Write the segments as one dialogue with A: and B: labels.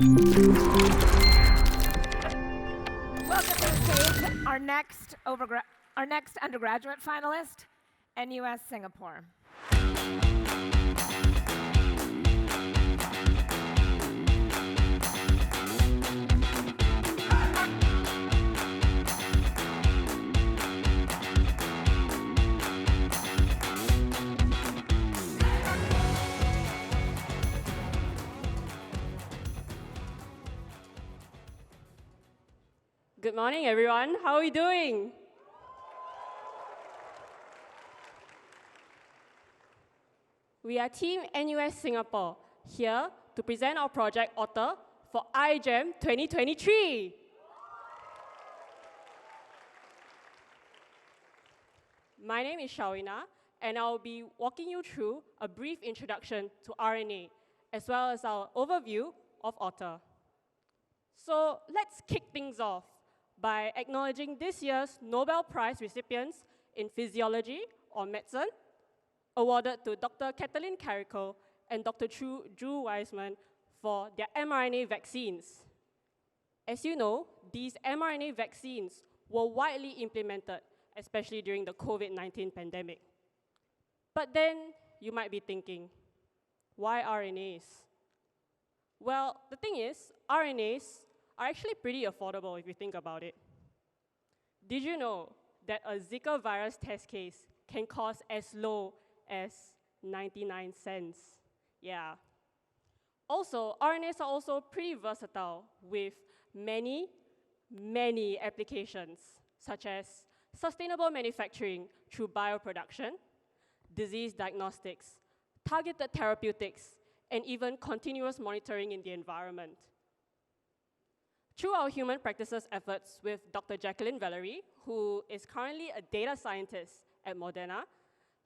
A: Welcome to the stage, our next undergraduate finalist, NUS-Singapore.
B: Good morning, everyone. How are we doing? We are Team NUS Singapore, here to present our project OTTER for iGEM 2023. My name is Shawina, and I'll be walking you through a brief introduction to RNA, as well as our overview of OTTER. So let's kick things off by acknowledging this year's Nobel Prize recipients in Physiology or Medicine, awarded to Dr. Kathleen Carrico and Dr. Drew Weissman for their mRNA vaccines. As you know, these mRNA vaccines were widely implemented, especially during the COVID-19 pandemic. But then you might be thinking, why RNAs? Well, the thing is, RNAs are actually pretty affordable if you think about it. Did you know that a Zika virus test case can cost as low as 99 cents? Yeah. Also, RNAs are also pretty versatile with many applications, such as sustainable manufacturing through bioproduction, disease diagnostics, targeted therapeutics, and even continuous monitoring in the environment. Through our human practices efforts with Dr. Jacqueline Valerie, who is currently a data scientist at Moderna,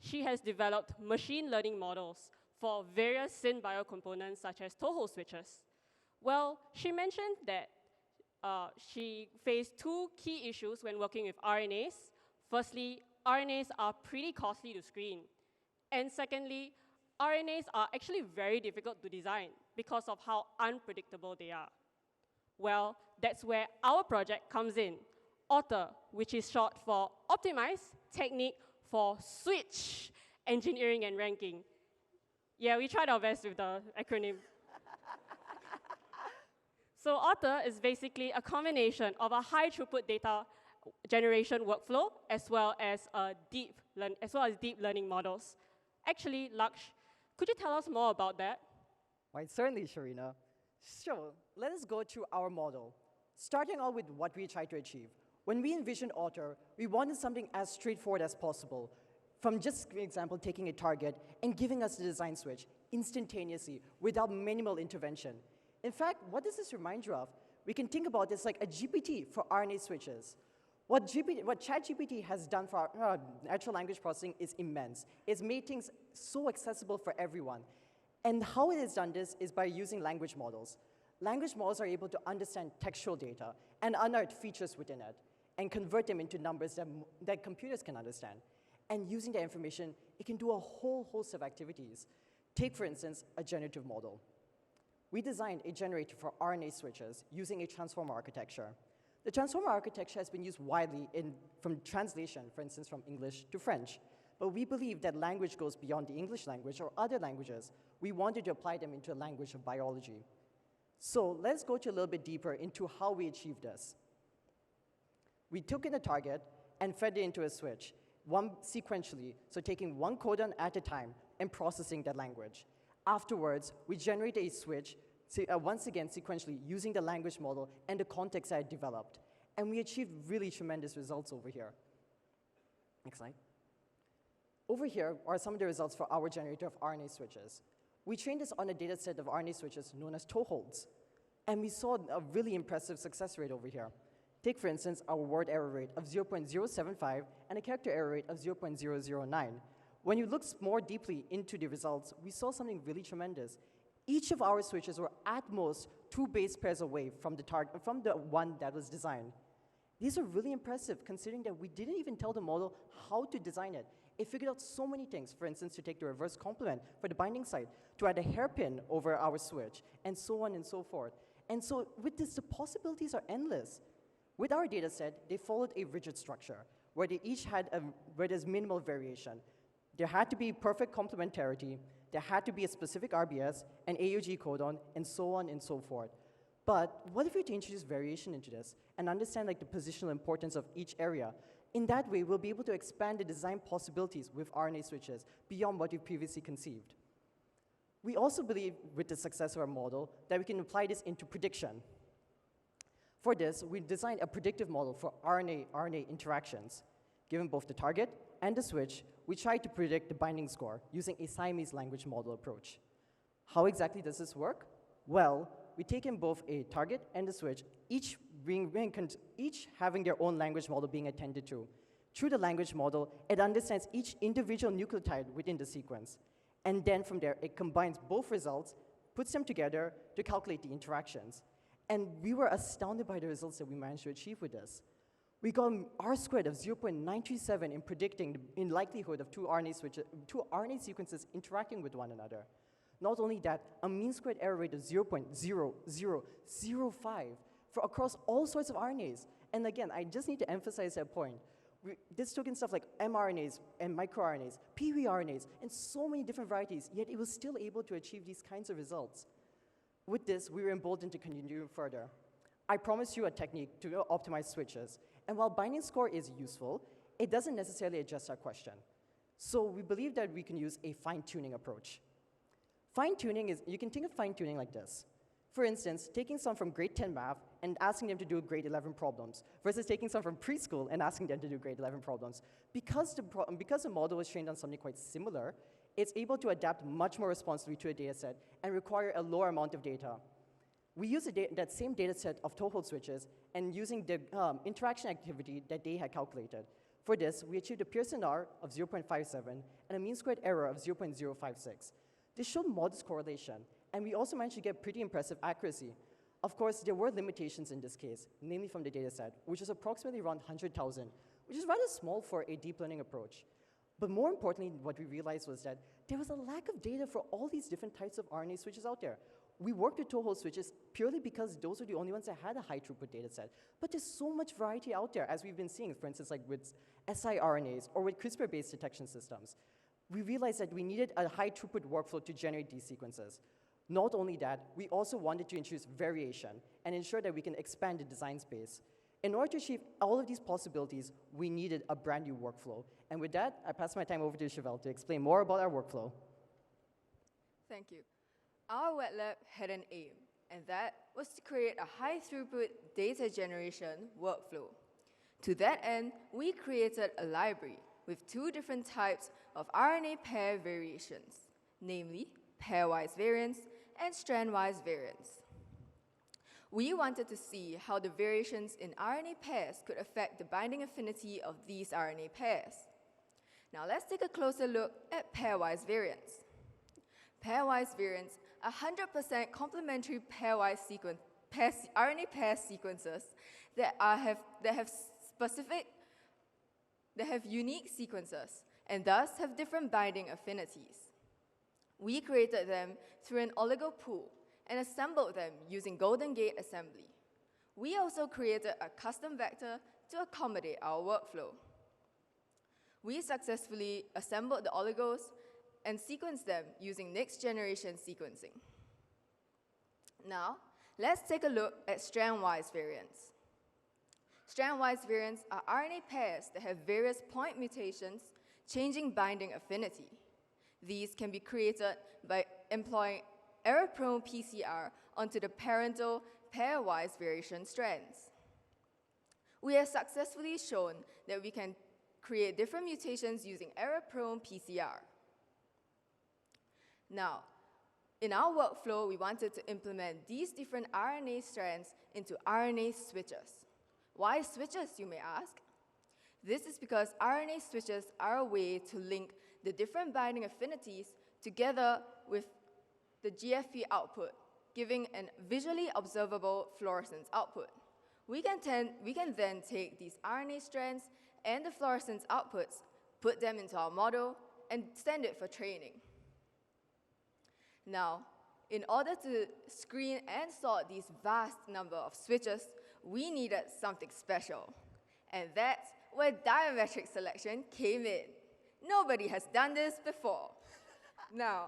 B: she has developed machine learning models for various synbio components such as Toehold switches. Well, she mentioned that she faced two key issues when working with RNAs. Firstly, RNAs are pretty costly to screen. And secondly, RNAs are actually very difficult to design because of how unpredictable they are. Well, that's where our project comes in, OTTER, which is short for Optimised Technique for Switch Engineering and Ranking. Yeah, we tried our best with the acronym. So OTTER is basically a combination of a high throughput data generation workflow as well as deep learning models. Actually, Laksh, could you tell us more about that?
C: Right, certainly, Sharina. Sure, let us go through our model. Starting out with what we try to achieve. When we envisioned OTTER, we wanted something as straightforward as possible. From just, for example, taking a target and giving us the design switch instantaneously without minimal intervention. In fact, what does this remind you of? We can think about this like a GPT for RNA switches. What ChatGPT has done for our natural language processing is immense. It's made things so accessible for everyone. And how it has done this is by using language models. Language models are able to understand textual data and unearth features within it and convert them into numbers that computers can understand. And using that information, it can do a whole host of activities. Take, for instance, a generative model. We designed a generator for RNA switches using a transformer architecture. The transformer architecture has been used widely from translation, for instance, from English to French. But we believe that language goes beyond the English language or other languages. We wanted to apply them into a language of biology. So let's go a little bit deeper into how we achieved this. We took in a target and fed it into a switch, one sequentially, so taking one codon at a time and processing that language. Afterwards, we generate a switch, once again sequentially, using the language model and the context I had developed. And we achieved really tremendous results over here. Next slide. Over here are some of the results for our generator of RNA switches. We trained this on a data set of RNA switches known as toeholds. And we saw a really impressive success rate over here. Take, for instance, our word error rate of 0.075 and a character error rate of 0.009. When you look more deeply into the results, we saw something really tremendous. Each of our switches were at most 2 base pairs away from the one that was designed. These are really impressive, considering that we didn't even tell the model how to design it. It figured out so many things, for instance, to take the reverse complement for the binding site, to add a hairpin over our switch, and so on and so forth. And so with this, the possibilities are endless. With our data set, they followed a rigid structure where they each had where there's minimal variation. There had to be perfect complementarity, there had to be a specific RBS, an AUG codon, and so on and so forth. But what if we introduce variation into this and understand like the positional importance of each area? In that way, we'll be able to expand the design possibilities with RNA switches beyond what we previously conceived. We also believe, with the success of our model, that we can apply this into prediction. For this, we designed a predictive model for RNA-RNA interactions. Given both the target and the switch, we tried to predict the binding score using a Siamese language model approach. How exactly does this work? Well, we take in both a target and a switch, each having their own language model being attended to. Through the language model, it understands each individual nucleotide within the sequence. And then from there, it combines both results, puts them together to calculate the interactions. And we were astounded by the results that we managed to achieve with this. We got an R-squared of 0.937 in predicting the likelihood of two RNA sequences interacting with one another. Not only that, a mean squared error rate of 0.0005 for across all sorts of RNAs. And again, I just need to emphasize that point. This took in stuff like mRNAs and microRNAs, pRNAs, and so many different varieties, yet it was still able to achieve these kinds of results. With this, we were emboldened to continue further. I promised you a technique to optimize switches, and while binding score is useful, it doesn't necessarily address our question. So we believe that we can use a fine-tuning approach. Fine-tuning is, you can think of fine-tuning like this. For instance, taking some from grade 10 math and asking them to do grade 11 problems versus taking some from preschool and asking them to do grade 11 problems. Because the model was trained on something quite similar, it's able to adapt much more responsibly to a data set and require a lower amount of data. We use that same data set of Toehold switches and using the interaction activity that they had calculated. For this, we achieved a Pearson R of 0.57 and a mean squared error of 0.056. This showed modest correlation, and we also managed to get pretty impressive accuracy. Of course, there were limitations in this case, namely from the data set, which is approximately around 100,000, which is rather small for a deep learning approach. But more importantly, what we realized was that there was a lack of data for all these different types of RNA switches out there. We worked with Toehold switches purely because those were the only ones that had a high throughput data set. But there's so much variety out there, as we've been seeing, for instance, like with siRNAs or with CRISPR-based detection systems. We realized that we needed a high throughput workflow to generate these sequences. Not only that, we also wanted to introduce variation and ensure that we can expand the design space. In order to achieve all of these possibilities, we needed a brand new workflow. And with that, I pass my time over to Chevelle to explain more about our workflow.
D: Thank you. Our wet lab had an aim, and that was to create a high-throughput data generation workflow. To that end, we created a library with two different types of RNA pair variations, namely pairwise variants and strandwise variants. We wanted to see how the variations in RNA pairs could affect the binding affinity of these RNA pairs. Now let's take a closer look at pairwise variants. Pairwise variants are 100% complementary pairwise RNA pair sequences that have unique sequences and thus have different binding affinities. We created them through an oligo pool and assembled them using Golden Gate assembly. We also created a custom vector to accommodate our workflow. We successfully assembled the oligos and sequenced them using next-generation sequencing. Now, let's take a look at strand-wise variants. Strand-wise variants are RNA pairs that have various point mutations, changing binding affinity. These can be created by employing error-prone PCR onto the parental pairwise variation strands. We have successfully shown that we can create different mutations using error-prone PCR. Now, in our workflow, we wanted to implement these different RNA strands into RNA switches. Why switches, you may ask? This is because RNA switches are a way to link the different binding affinities together with the GFP output, giving a visually observable fluorescence output. We can then take these RNA strands and the fluorescence outputs, put them into our model, and send it for training. Now, In order to screen and sort these vast number of switches, we needed something special. And that's where diametric selection came in. Nobody has done this before. Now,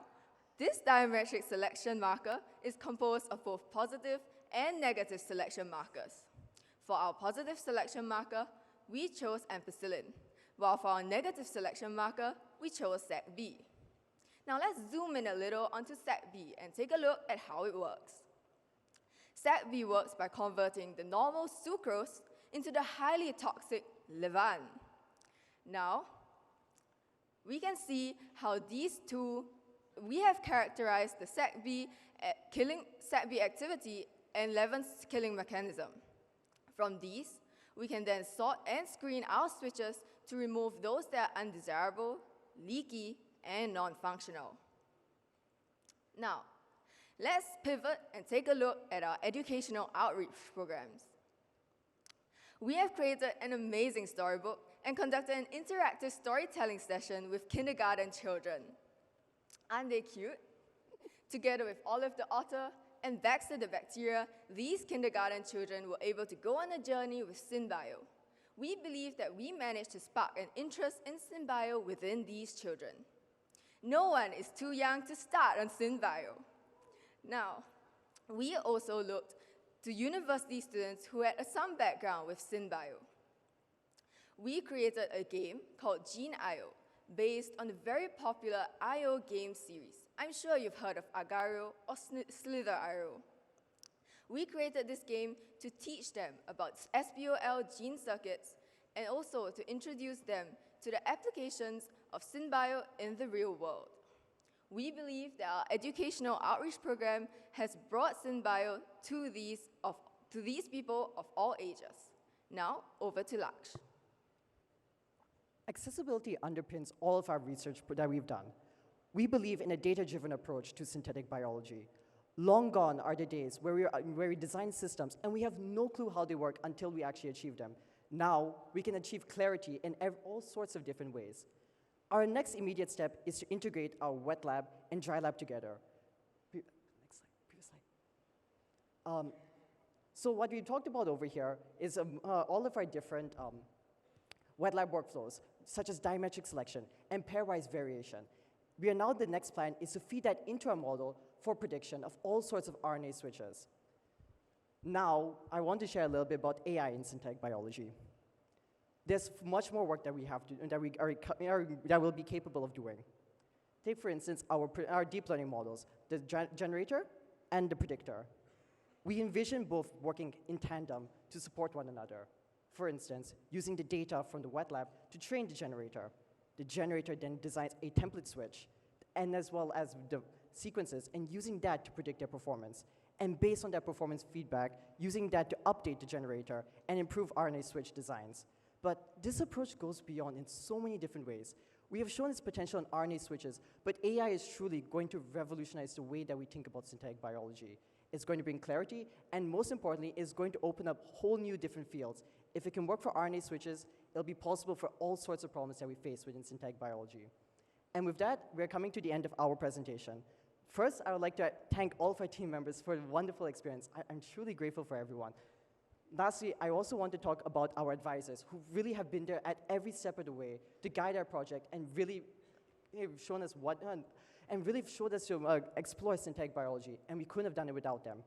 D: this diametric selection marker is composed of both positive and negative selection markers. For our positive selection marker, we chose ampicillin, while for our negative selection marker, we chose SEC-B. Now let's zoom in a little onto SEC-B and take a look at how it works. SEC-B works by converting the normal sucrose into the highly toxic levain. Now, we can see how we have characterized the SEC-B activity and levain's killing mechanism. From these, we can then sort and screen our switches to remove those that are undesirable, leaky, and non-functional. Now, let's pivot and take a look at our educational outreach programs. We have created an amazing storybook and conducted an interactive storytelling session with kindergarten children. Aren't they cute? Together with Olive the otter and Baxter the bacteria, these kindergarten children were able to go on a journey with SynBio. We believe that we managed to spark an interest in SynBio within these children. No one is too young to start on SynBio. Now, we also looked to university students who had some background with SynBio. We created a game called Gene.io, based on the very popular IO game series. I'm sure you've heard of Agario or Slither.io. We created this game to teach them about SBOL gene circuits and also to introduce them to the applications of SynBio in the real world. We believe that our educational outreach program has brought SynBio to these people of all ages. Now, over to Laksh.
C: Accessibility underpins all of our research that we've done. We believe in a data-driven approach to synthetic biology. Long gone are the days where we design systems and we have no clue how they work until we actually achieve them. Now, we can achieve clarity in all sorts of different ways. Our next immediate step is to integrate our wet lab and dry lab together. Next slide, previous slide. So what we talked about over here is all of our different wet lab workflows, such as diametric selection and pairwise variation. The next plan is to feed that into our model for prediction of all sorts of RNA switches. Now, I want to share a little bit about AI in synthetic biology. There's much more work that we have to, that we'll be capable of doing. Take, for instance, our deep learning models, the generator and the predictor. We envision both working in tandem to support one another. For instance, using the data from the wet lab to train the generator. The generator then designs a template switch, and as well as the sequences, and using that to predict their performance. And based on that performance feedback, using that to update the generator and improve RNA switch designs. But this approach goes beyond in so many different ways. We have shown its potential in RNA switches, but AI is truly going to revolutionize the way that we think about synthetic biology. It's going to bring clarity, and most importantly, it's going to open up whole new different fields. If it can work for RNA switches, it'll be possible for all sorts of problems that we face within synthetic biology. And with that, we're coming to the end of our presentation. First, I would like to thank all of our team members for a wonderful experience. I'm truly grateful for everyone. Lastly, I also want to talk about our advisors who really have been there at every step of the way to guide our project and really shown us to explore synthetic biology, and we couldn't have done it without them.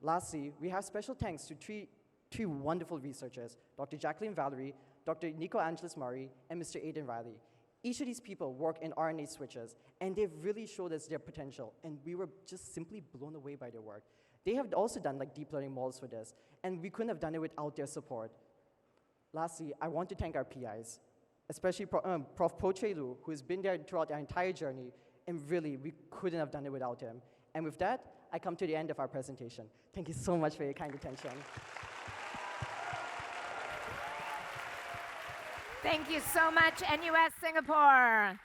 C: Lastly, we have special thanks to three wonderful researchers, Dr. Jacqueline Valerie, Dr. Nico Angeles Murray, and Mr. Aidan Riley. Each of these people work in RNA switches, and they've really showed us their potential, and we were just simply blown away by their work. They have also done deep learning models for this, and we couldn't have done it without their support. Lastly, I want to thank our PIs, especially Prof. Po Che Lu, who has been there throughout our entire journey, and really, we couldn't have done it without him. And with that, I come to the end of our presentation. Thank you so much for your kind attention.
A: Thank you so much, NUS Singapore.